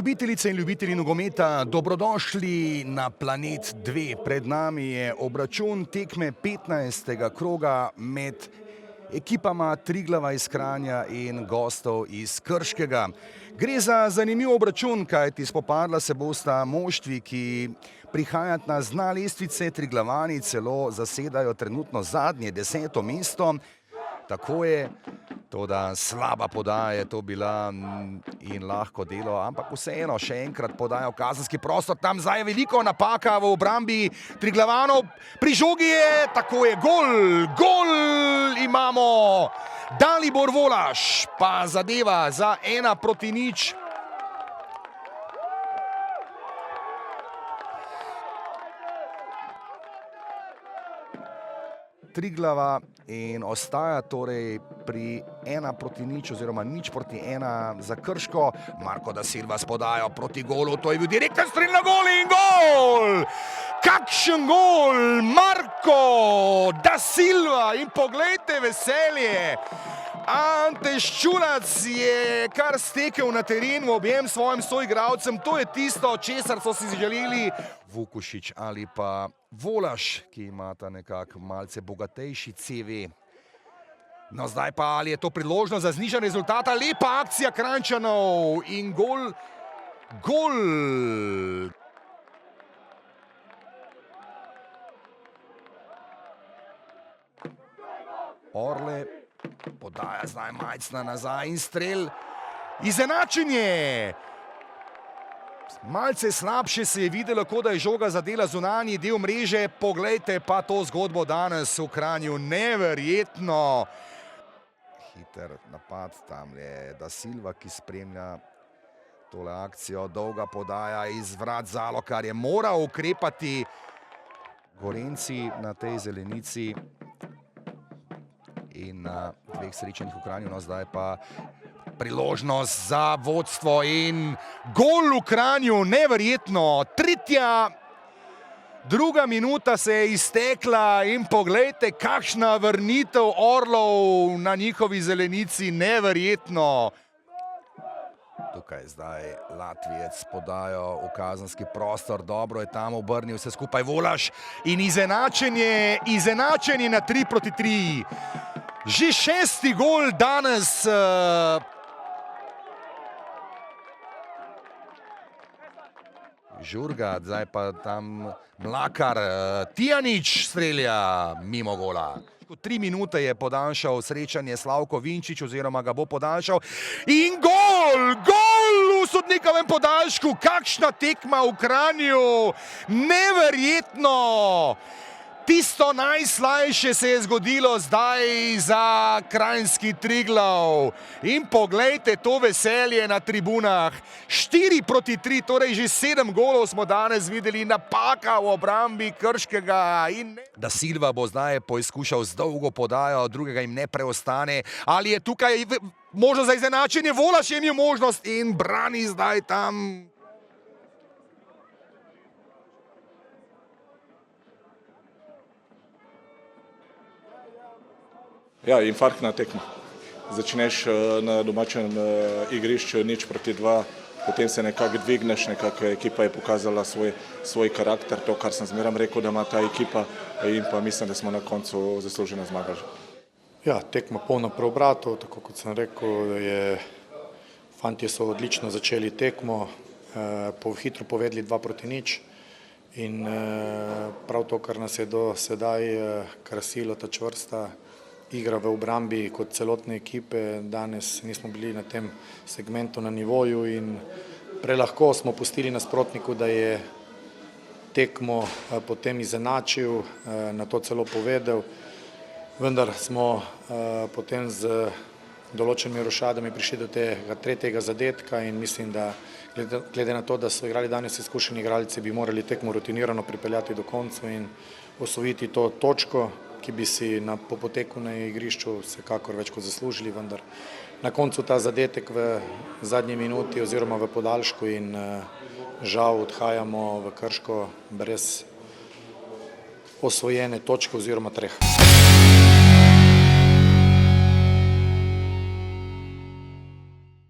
Ljubitelice in ljubitelji nogometa, dobrodošli na Planet 2. Pred nami je obračun tekme 15. kroga med ekipama Triglava iz Kranja in gostov iz Krškega. Gre za zanimiv obračun, kajti spopadla se bosta moštvi, ki prihajata na dna lestvice. Triglavani celo zasedajo trenutno zadnje 10. mesto. Tako je, toda slaba podaja je to bila in lahko delo, ampak vseeno še enkrat podaja v kazenski prostor. Tam zdaj je veliko napaka v obrambi Triglavanov. Pri žogi je, tako je, gol imamo. Dalibor Volaš pa zadeva za 1-0. Triglava in ostaja torej pri 1-0 oziroma 0-1 za Krško. Marko da Silva s podajo proti golu, to je bil direkten strel na gol in gol! Kakšen gol! Marko da Silva in poglejte veselje! Ante Ščunac je kar stekel na teren v objem svojim soigralcem. To je tisto, česar so si želeli Vukušić ali pa Volaš, ki imata nekako malce bogatejši CV. No, zdaj pa ali je to priložnost za znižanje rezultata. Lepa akcija Kranjčanov in gol. Orle podaja zdaj Majcna nazaj in strel. Izenačenje! Malce slabše se je videlo, kot da je žoga zadela zunanji del mreže. Poglejte pa to zgodbo danes v Kranju. Neverjetno. Hiter napad, tam je da Silva, ki spremlja tole akcijo. Dolga podaja iz vrat Zalokar je moral ukrepati. Gorenci na tej zelenici in na dveh srečanjih v Kranju. No, zdaj pa priložnost za vodstvo in gol v Kranju, neverjetno. Druga minuta se je iztekla in poglejte, kakšna vrnitev Orlov na njihovi zelenici, neverjetno. Tukaj zdaj Latvijec podajo v kazenski prostor, dobro je tam obrnil vse skupaj Volaš in izenačenje na 3-3. Že 6. gol danes. Žurga, zdaj pa tam Mlakar, Tijanič strelja mimo gola. 3 minute je podaljšal srečanje Slavko Vinčič oziroma ga bo podaljšal. In gol v sodnikovem podaljšku. Kakšna tekma v Kranju. Neverjetno. Tisto najslajše se je zgodilo zdaj za kranjski Triglav. In poglejte to veselje na tribunah. 4-3, torej že 7 golov smo danes videli. Napaka v obrambi Krškega. Da Silva bo zdaj poizkušal z dolgo podajo, drugega jim ne preostane. Ali je tukaj možnost za izenačenje? Volaš je imel možnost in brani zdaj tam. Ja, infarktna tekma. Začneš na domačem igrišču 0-2, potem se nekako dvigneš, nekako ekipa je pokazala svoj karakter, to, kar sem zmeraj rekel, da ima ta ekipa in pa mislim, da smo na koncu zasluženo zmagali. Ja, tekma polna preobratov, tako kot sem rekel, fantje so odlično začeli tekmo, hitro povedli 2-0 in prav to, kar nas je do sedaj krasilo, ta čvrsta igra v obrambi kot celotne ekipe. Danes nismo bili na tem segmentu na nivoju in prelahko smo pustili nasprotniku, da je tekmo potem izenačil, na to celo povedal. Vendar smo potem z določenimi rošadami prišli do tega 3. zadetka in mislim, da glede na to, da so igrali danes izkušeni igralci, bi morali tekmo rutinirano pripeljati do konca in osvojiti to točko, ki bi si po poteku na igrišču vsekakor več kot zaslužili, vendar na koncu ta zadetek v zadnji minuti oziroma v podaljšku in žal odhajamo v Krško brez osvojene točke oziroma 3.